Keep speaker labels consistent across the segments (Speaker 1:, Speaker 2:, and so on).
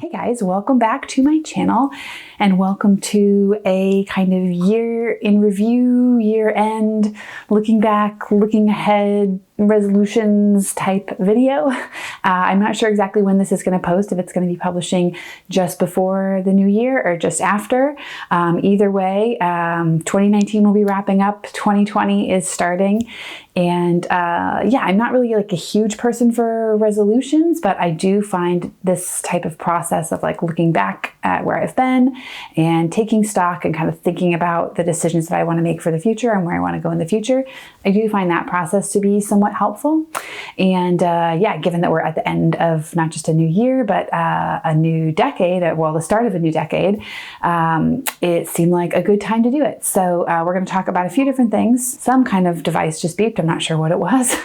Speaker 1: Hey guys, welcome back to my channel and welcome to a kind of year in review, year end, looking back, looking ahead, resolutions type video. I'm not sure exactly when this is going to post, if it's going to be publishing just before the new year or just after. Either way, 2019 will be wrapping up, 2020 is starting. And yeah, I'm not really like a huge person for resolutions, but I do find this type of process of like looking back at where I've been and taking stock and kind of thinking about the decisions that I want to make for the future and where I want to go in the future. I do find that process to be somewhat helpful. And yeah, given that we're at the end of not just a new year, but a new decade, well, the start of a new decade, it seemed like a good time to do it. So we're going to talk about a few different things. Some kind of device just beeped. I'm not sure what it was.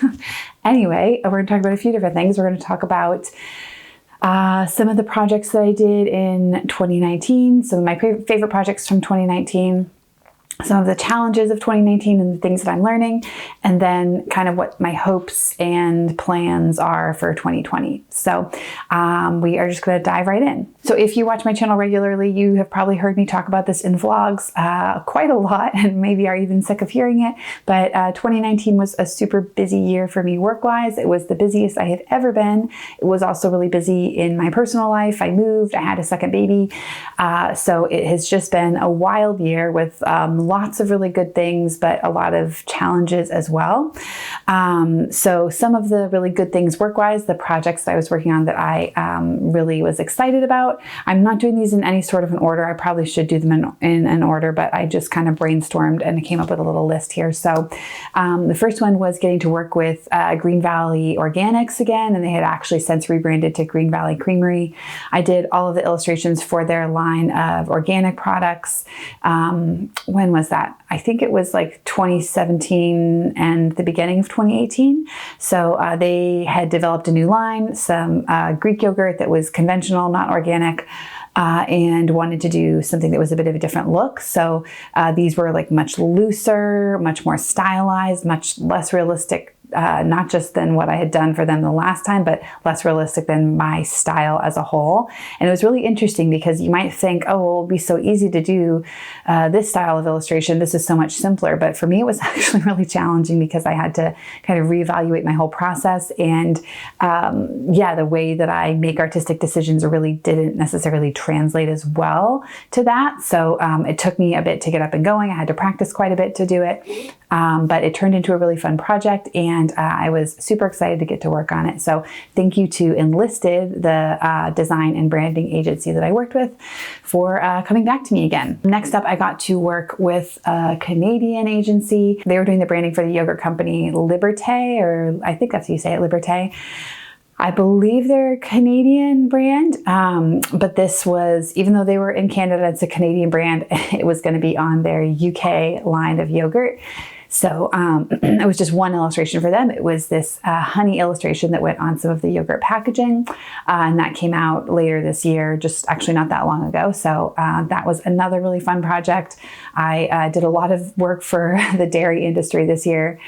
Speaker 1: Anyway, we're going to talk about a few different things. We're going to talk about some of the projects that I did in 2019, some of my favorite projects from 2019, some of the challenges of 2019 and the things that I'm learning, and then kind of what my hopes and plans are for 2020. So we are just going to dive right in. So if you watch my channel regularly, you have probably heard me talk about this in vlogs quite a lot, and maybe are even sick of hearing it. But 2019 was a super busy year for me work-wise. It was the busiest I had ever been. It was also really busy in my personal life. I moved, I had a second baby. So it has just been a wild year with lots of really good things, but a lot of challenges as well. So some of the really good things work-wise, the projects that I was working on that I really was excited about. I'm not doing these in any sort of an order. I probably should do them in an order, but I just kind of brainstormed and came up with a little list here. So the first one was getting to work with Green Valley Organics again, and they had actually since rebranded to Green Valley Creamery. I did all of the illustrations for their line of organic products. When was that? I think it was like 2017 and the beginning of 2018. So they had developed a new line, some Greek yogurt that was conventional, not organic, and wanted to do something that was a bit of a different look. So these were like much looser, much more stylized, much less realistic, not just than what I had done for them the last time, but less realistic than my style as a whole. And it was really interesting because you might think, oh, well, it'll be so easy to do this style of illustration. This is so much simpler. But for me, it was actually really challenging because I had to kind of reevaluate my whole process. And yeah, the way that I make artistic decisions really didn't necessarily translate as well to that. So it took me a bit to get up and going. I had to practice quite a bit to do it. But it turned into a really fun project, and I was super excited to get to work on it. So thank you to Enlisted, the design and branding agency that I worked with, for coming back to me again. Next up, I got to work with a Canadian agency. They were doing the branding for the yogurt company Liberté, or I think that's how you say it, Liberté. I believe they're a Canadian brand, but this was, even though they were in Canada, it's a Canadian brand, it was going to be on their UK line of yogurt. So it was just one illustration for them. It was this honey illustration that went on some of the yogurt packaging, and that came out later this year, just actually not that long ago. So that was another really fun project. I did a lot of work for the dairy industry this year.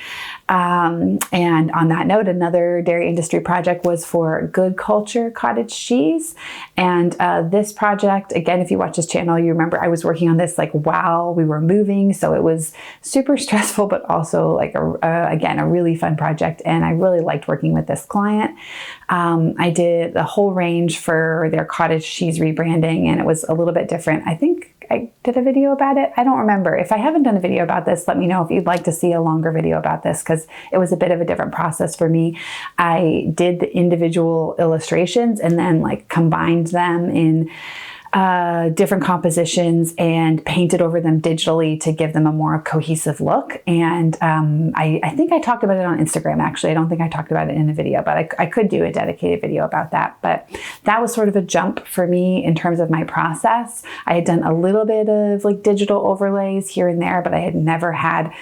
Speaker 1: And on that note, another dairy industry project was for Good Culture cottage cheese. And this project, again, if you watch this channel, you remember I was working on this like while we were moving. So it was super stressful, but also like, again, a really fun project. And I really liked working with this client. I did the whole range for their cottage cheese rebranding, and it was a little bit different. I think I did a video about it. I don't remember. If I haven't done a video about this, let me know if you'd like to see a longer video about this, because it was a bit of a different process for me. I did the individual illustrations and then like combined them in different compositions and painted over them digitally to give them a more cohesive look. And I think I talked about it on Instagram, actually. I don't think I talked about it in a video, but I could do a dedicated video about that. But that was sort of a jump for me in terms of my process. I had done a little bit of like digital overlays here and there, but I had never had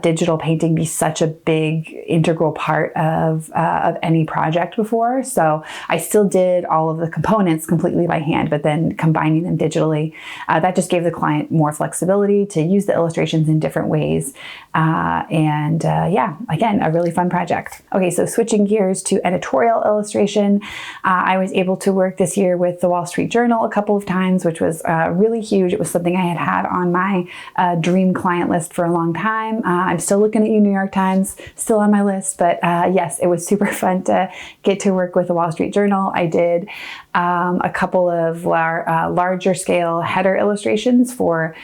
Speaker 1: digital painting be such a big integral part of any project before. So I still did all of the components completely by hand, but then combining them digitally, that just gave the client more flexibility to use the illustrations in different ways. Yeah, again, a really fun project. Okay, so switching gears to editorial illustration, I was able to work this year with the Wall Street Journal a couple of times, which was really huge. It was something I had on my dream client list for a long time. I'm still looking at you, New York Times, still on my list, but yes, it was super fun to get to work with the Wall Street Journal. I did a couple of larger scale header illustrations for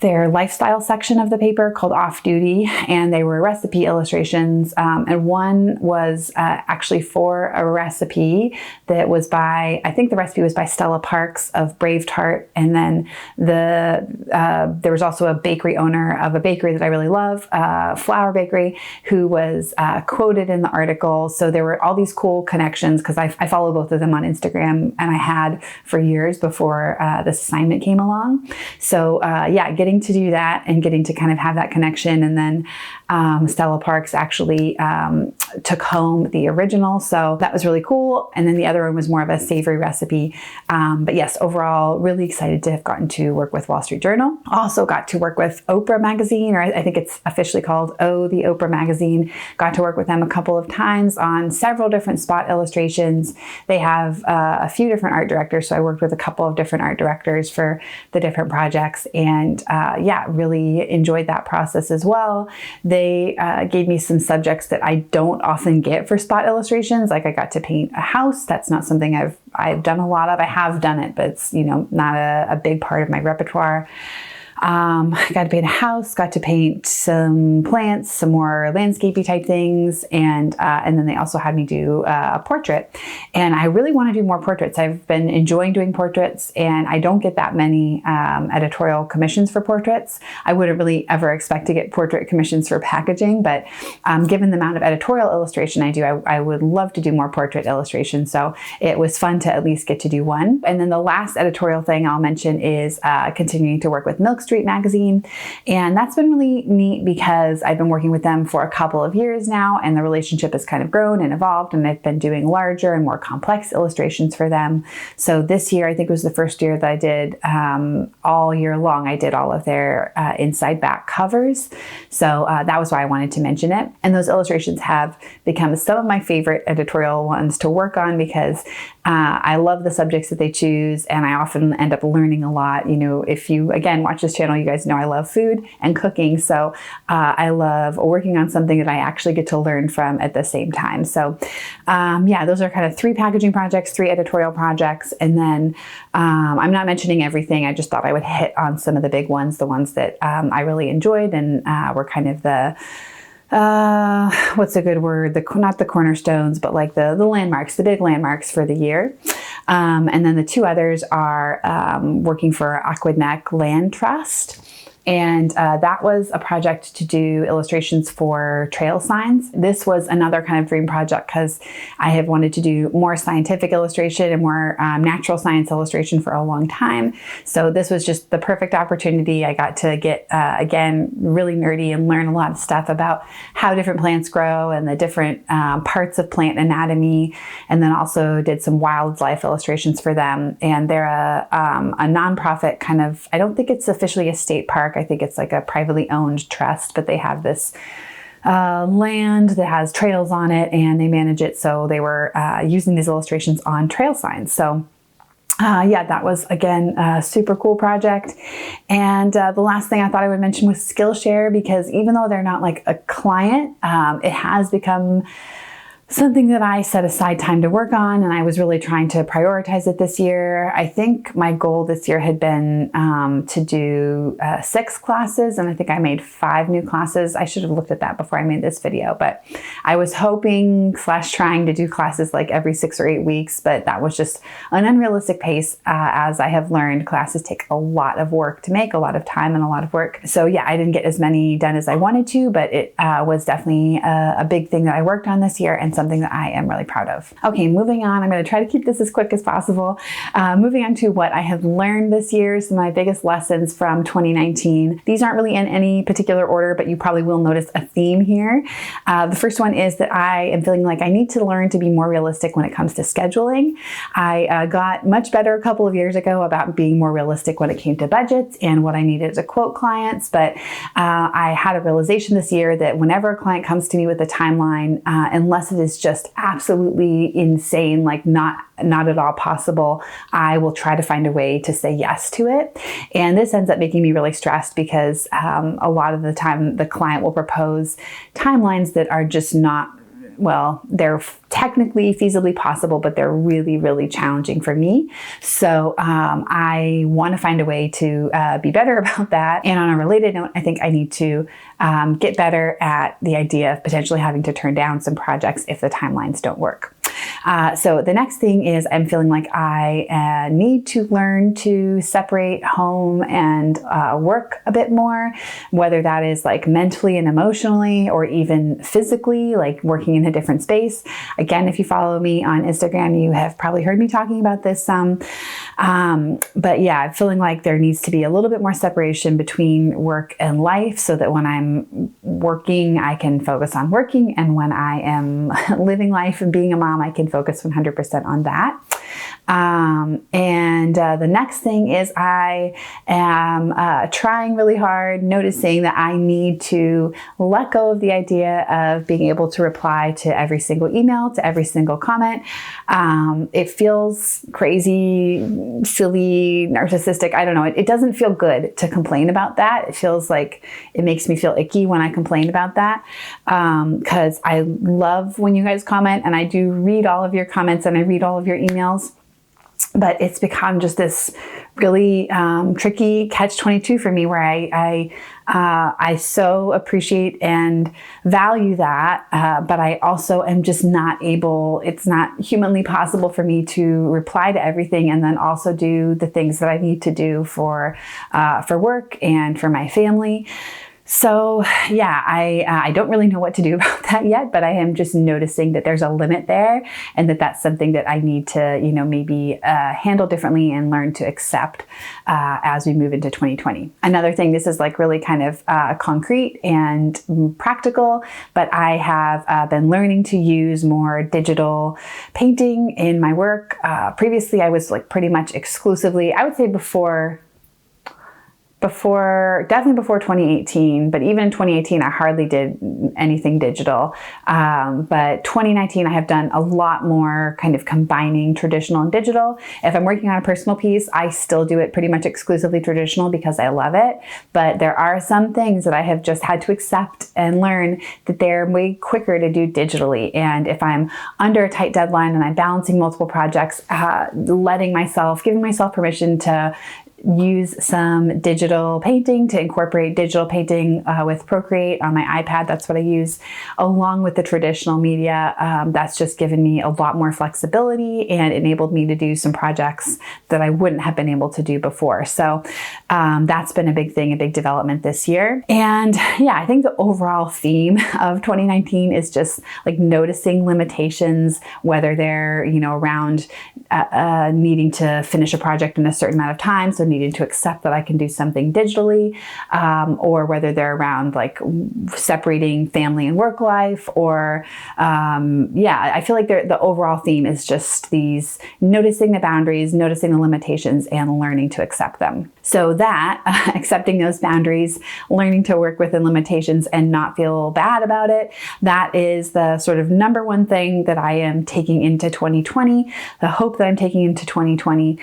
Speaker 1: their lifestyle section of the paper called Off Duty, and they were recipe illustrations. And one was actually for a recipe that was by, I think the recipe was by Stella Parks of Brave Tart. And then there was also a bakery owner of a bakery that I really love, Flour Bakery, who was quoted in the article. So there were all these cool connections because I follow both of them on Instagram, and I had for years before this assignment came along. So yeah, getting to do that and getting to kind of have that connection. And then Stella Parks actually took home the original. So that was really cool. And then the other one was more of a savory recipe. But yes, overall, really excited to have gotten to work with Wall Street Journal. Also got to work with Oprah Magazine, or I think it's officially called the Oprah Magazine. Got to work with them a couple of times on several different spot illustrations. They have a few different art directors. So I worked with a couple of different art directors for the different projects. And yeah, really enjoyed that process as well. They gave me some subjects that I don't often get for spot illustrations. Like I got to paint a house. That's not something I've done a lot of. I have done it, but it's, not a big part of my repertoire. I got to paint a house, got to paint some plants, some more landscapey type things. And then they also had me do a portrait. And I really want to do more portraits. I've been enjoying doing portraits, and I don't get that many editorial commissions for portraits. I wouldn't really ever expect to get portrait commissions for packaging, but given the amount of editorial illustration I do, I would love to do more portrait illustration. So it was fun to at least get to do one. And then the last editorial thing I'll mention is continuing to work with Milk Street Magazine. And that's been really neat because I've been working with them for a couple of years now, and the relationship has kind of grown and evolved, and I've been doing larger and more complex illustrations for them. So this year, I think, was the first year that I did all year long. I did all of their inside back covers. So that was why I wanted to mention it. And those illustrations have become some of my favorite editorial ones to work on because I love the subjects that they choose, and I often end up learning a lot. If you, again, watch this channel, you guys know I love food and cooking. So I love working on something that I actually get to learn from at the same time. So yeah, those are kind of 3 packaging projects, 3 editorial projects. And then I'm not mentioning everything. I just thought I would hit on some of the big ones, the ones that I really enjoyed and were kind of the what's a good word? Not the cornerstones, but like the landmarks, the big landmarks for the year. And then the 2 others are working for Aquidneck Land Trust. And that was a project to do illustrations for trail signs. This was another kind of dream project because I have wanted to do more scientific illustration and more natural science illustration for a long time. So this was just the perfect opportunity. I got to get, again, really nerdy and learn a lot of stuff about how different plants grow and the different parts of plant anatomy. And then also did some wildlife illustrations for them. And they're a nonprofit kind of, I don't think it's officially a state park. I think it's like a privately owned trust, but they have this land that has trails on it and they manage it. So they were using these illustrations on trail signs. So yeah, that was, again, a super cool project. And the last thing I thought I would mention was Skillshare, because even though they're not like a client, it has become something that I set aside time to work on, and I was really trying to prioritize it this year. I think my goal this year had been to do 6 classes, and I think I made 5 new classes. I should have looked at that before I made this video, but I was hoping / trying to do classes like every 6 or 8 weeks, but that was just an unrealistic pace. As I have learned, classes take a lot of work to make, a lot of time and a lot of work. So yeah, I didn't get as many done as I wanted to, but it was definitely a big thing that I worked on this year, and something that I am really proud of. Okay, moving on. I'm going to try to keep this as quick as possible. Moving on to what I have learned this year, some of my biggest lessons from 2019. These aren't really in any particular order, but you probably will notice a theme here. The first one is that I am feeling like I need to learn to be more realistic when it comes to scheduling. I got much better a couple of years ago about being more realistic when it came to budgets and what I needed to quote clients, but I had a realization this year that whenever a client comes to me with a timeline, unless it is just absolutely insane, like not at all possible, I will try to find a way to say yes to it. And this ends up making me really stressed because a lot of the time the client will propose timelines that are just not, well, they're technically feasibly possible, but they're really, really challenging for me. So I want to find a way to be better about that. And on a related note, I think I need to get better at the idea of potentially having to turn down some projects if the timelines don't work. So the next thing is I'm feeling like I need to learn to separate home and work a bit more, whether that is like mentally and emotionally or even physically, like working in a different space. Again, if you follow me on Instagram, you have probably heard me talking about this some. But yeah, I'm feeling like there needs to be a little bit more separation between work and life so that when I'm working, I can focus on working. And when I am living life and being a mom, I can focus 100% on that. And the next thing is I am trying really hard, noticing that I need to let go of the idea of being able to reply to every single email, to every single comment. It feels crazy, silly, narcissistic. I don't know. It doesn't feel good to complain about that. It feels like it makes me feel icky when I complain about that. Because I love when you guys comment, and I do read all of your comments and I read all of your emails. But it's become just this really tricky catch-22 for me, where I so appreciate and value that, but I also am just not able. It's not humanly possible for me to reply to everything and then also do the things that I need to do for work and for my family. So yeah, I don't really know what to do about that yet, but I am just noticing that there's a limit there, and that's something that I need to, maybe handle differently and learn to accept as we move into 2020. Another thing, this is like really kind of concrete and practical, but I have been learning to use more digital painting in my work. Previously, I was like pretty much exclusively, I would say definitely before 2018, but even in 2018, I hardly did anything digital. But 2019, I have done a lot more kind of combining traditional and digital. If I'm working on a personal piece, I still do it pretty much exclusively traditional because I love it. But there are some things that I have just had to accept and learn that they're way quicker to do digitally. And if I'm under a tight deadline and I'm balancing multiple projects, giving myself permission to use some digital painting, to incorporate digital painting with Procreate on my iPad. That's what I use along with the traditional media. That's just given me a lot more flexibility and enabled me to do some projects that I wouldn't have been able to do before. So that's been a big thing, a big development this year. And yeah, I think the overall theme of 2019 is just like noticing limitations, whether they're, around needing to finish a project in a certain amount of time. So needing to accept that I can do something digitally, or whether they're around like separating family and work life, or I feel like the overall theme is just these noticing the boundaries, noticing the limitations, and learning to accept them. So that accepting those boundaries, learning to work within limitations and not feel bad about it, that is the sort of number one thing that I am taking into 2020, the hope that I'm taking into 2020.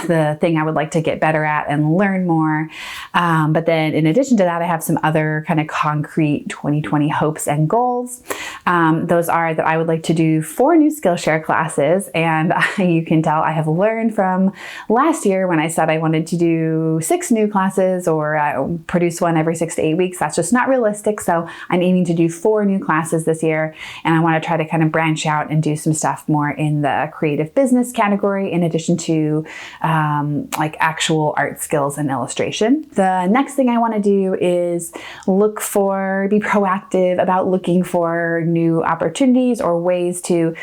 Speaker 1: The thing I would like to get better at and learn more. But then in addition to that, I have some other kind of concrete 2020 hopes and goals. Those are that I would like to do 4 new Skillshare classes. And you can tell I have learned from last year when I said I wanted to do 6 new classes or produce one every 6 to 8 weeks. That's just not realistic. So I'm aiming to do 4 new classes this year. And I want to try to kind of branch out and do some stuff more in the creative business category, in addition to to like actual art skills and illustration. The next thing I want to do is be proactive about looking for new opportunities or ways to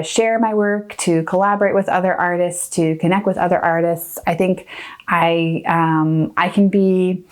Speaker 1: share my work, to collaborate with other artists, to connect with other artists. I think I can be,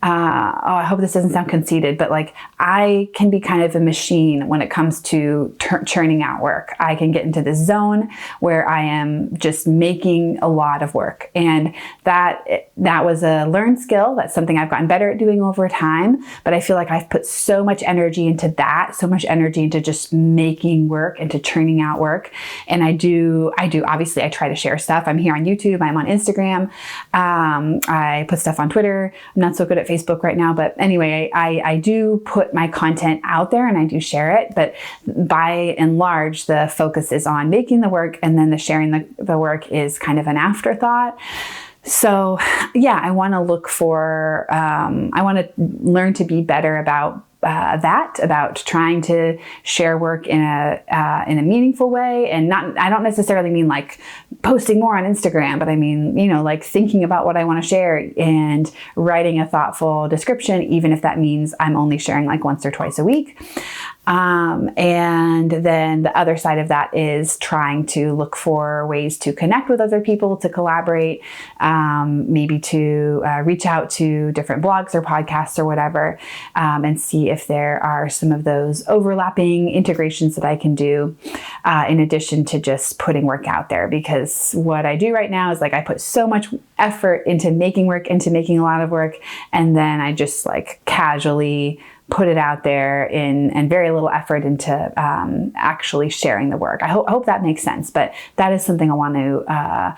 Speaker 1: I hope this doesn't sound conceited, but like I can be kind of a machine when it comes to churning out work. I can get into this zone where I am just making a lot of work. And that was a learned skill. That's something I've gotten better at doing over time. But I feel like I've put so much energy into that, so much energy into just making work, into churning out work. And I do, obviously I try to share stuff. I'm here on YouTube, I'm on Instagram. I put stuff on Twitter. I'm not so good at Facebook right now, but anyway, I do put my content out there and I do share it, but by and large, the focus is on making the work, and then the sharing the work is kind of an afterthought. So yeah, I want to look for, I want to learn to be better about about trying to share work in a meaningful way, and I don't necessarily mean like posting more on Instagram, but I mean, like thinking about what I want to share and writing a thoughtful description, even if that means I'm only sharing like once or twice a week. And then the other side of that is trying to look for ways to connect with other people, to collaborate, maybe to reach out to different blogs or podcasts or whatever, and see if there are some of those overlapping integrations that I can do, in addition to just putting work out there. Because what I do right now is like I put so much effort into making work, into making a lot of work, and then I just like casually put it out there and very little effort into actually sharing the work. I hope that makes sense, but that is something I want to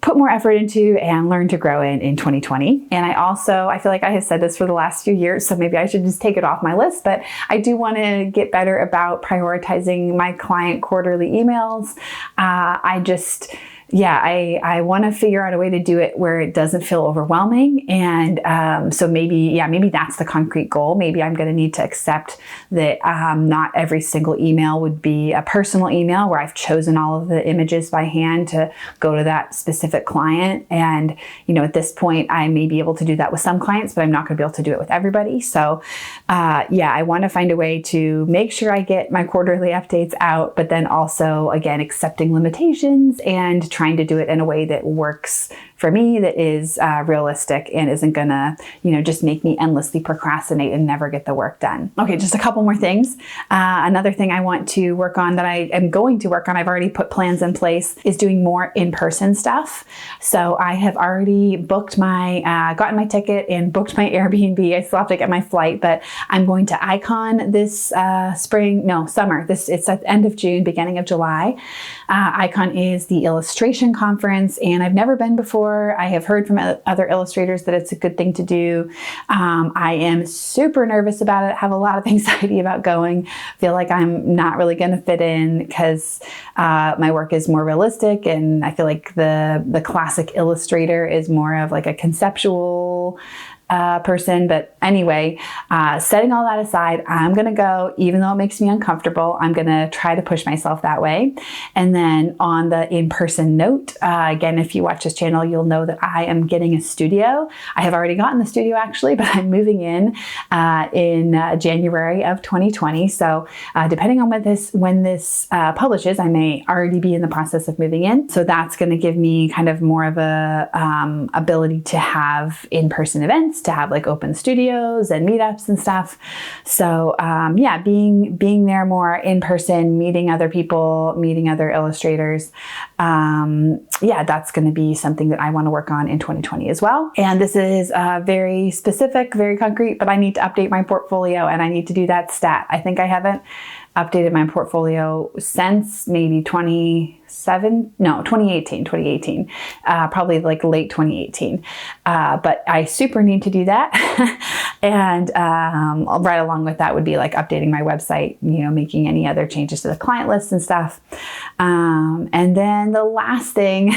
Speaker 1: put more effort into and learn to grow in 2020. And I feel like I have said this for the last few years, so maybe I should just take it off my list, but I do want to get better about prioritizing my client quarterly emails. I want to figure out a way to do it where it doesn't feel overwhelming. And so maybe that's the concrete goal. Maybe I'm going to need to accept that not every single email would be a personal email where I've chosen all of the images by hand to go to that specific client. And, at this point, I may be able to do that with some clients, but I'm not going to be able to do it with everybody. So I want to find a way to make sure I get my quarterly updates out, but then also, again, accepting limitations and trying to do it in a way that works for me, that is realistic and isn't gonna, just make me endlessly procrastinate and never get the work done. Okay, just a couple more things. Another thing I want to work on, that I am going to work on, I've already put plans in place, is doing more in-person stuff. So I have already booked gotten my ticket and booked my Airbnb. I still have to get my flight, but I'm going to Icon this summer. It's at the end of June, beginning of July. Icon is the illustration conference, and I've never been before. I have heard from other illustrators that it's a good thing to do. I am super nervous about it, have a lot of anxiety about going, feel like I'm not really going to fit in because my work is more realistic, and I feel like the classic illustrator is more of like a conceptual person. But anyway, setting all that aside, I'm going to go, even though it makes me uncomfortable. I'm going to try to push myself that way. And then on the in-person note, again, if you watch this channel, you'll know that I am getting a studio. I have already gotten the studio actually, but I'm moving in January of 2020. So depending on when this publishes, I may already be in the process of moving in. So that's going to give me kind of more of a ability to have in-person events, to have like open studios and meetups and stuff. So being there more in person, meeting other people, meeting other illustrators. That's going to be something that I want to work on in 2020 as well. And this is very specific, very concrete, but I need to update my portfolio, and I need to do that stat. I think I haven't updated my portfolio since maybe 2018, probably like late 2018. But I super need to do that. And right along with that would be like updating my website, making any other changes to the client list and stuff. And then the last thing,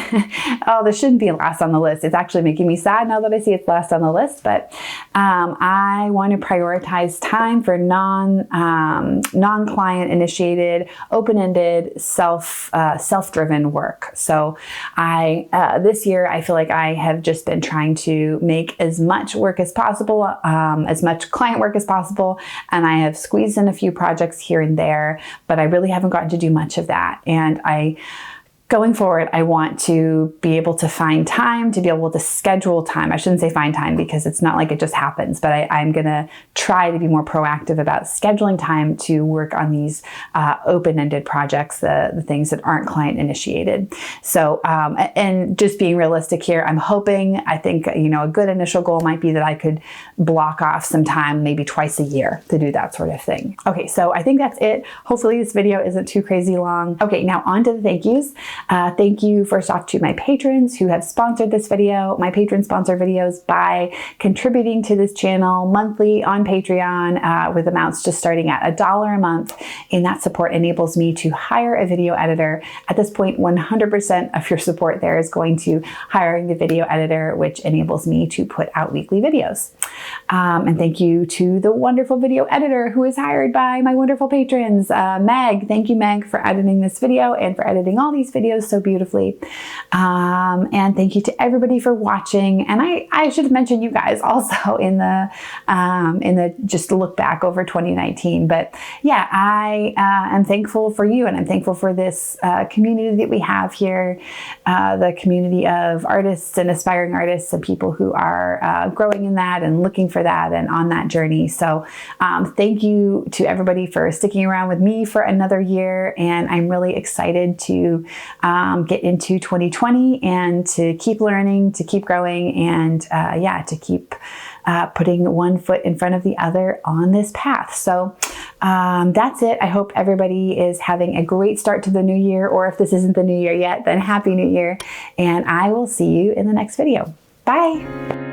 Speaker 1: this shouldn't be last on the list. It's actually making me sad now that I see it's last on the list, but I want to prioritize time for non-client client initiated, open-ended, self-driven work. So this year, I feel like I have just been trying to make as much work as possible, as much client work as possible. And I have squeezed in a few projects here and there, but I really haven't gotten to do much of that. And going forward, I want to be able to find time, to be able to schedule time. I shouldn't say find time because it's not like it just happens, but I'm going to try to be more proactive about scheduling time to work on these open-ended projects, the things that aren't client initiated. So, and just being realistic here, I think, a good initial goal might be that I could block off some time, maybe twice a year, to do that sort of thing. Okay, so I think that's it. Hopefully this video isn't too crazy long. Okay, now on to the thank yous. Thank you first off to my patrons who have sponsored this video. My patrons sponsor videos by contributing to this channel monthly on Patreon with amounts just starting at $1 a month. And that support enables me to hire a video editor. At this point, 100% of your support there is going to hiring the video editor, which enables me to put out weekly videos. And thank you to the wonderful video editor who is hired by my wonderful patrons. Meg, thank you, Meg, for editing this video and for editing all these videos so beautifully. And thank you to everybody for watching. And I should mention you guys also in the just look back over 2019. But yeah, I am thankful for you, and I'm thankful for this community that we have here, the community of artists and aspiring artists and people who are growing in that and looking for that and on that journey. So thank you to everybody for sticking around with me for another year. And I'm really excited to get into 2020 and to keep learning, to keep growing, and to keep putting one foot in front of the other on this path. So that's it. I hope everybody is having a great start to the new year, or if this isn't the new year yet, then Happy New Year, and I will see you in the next video. Bye.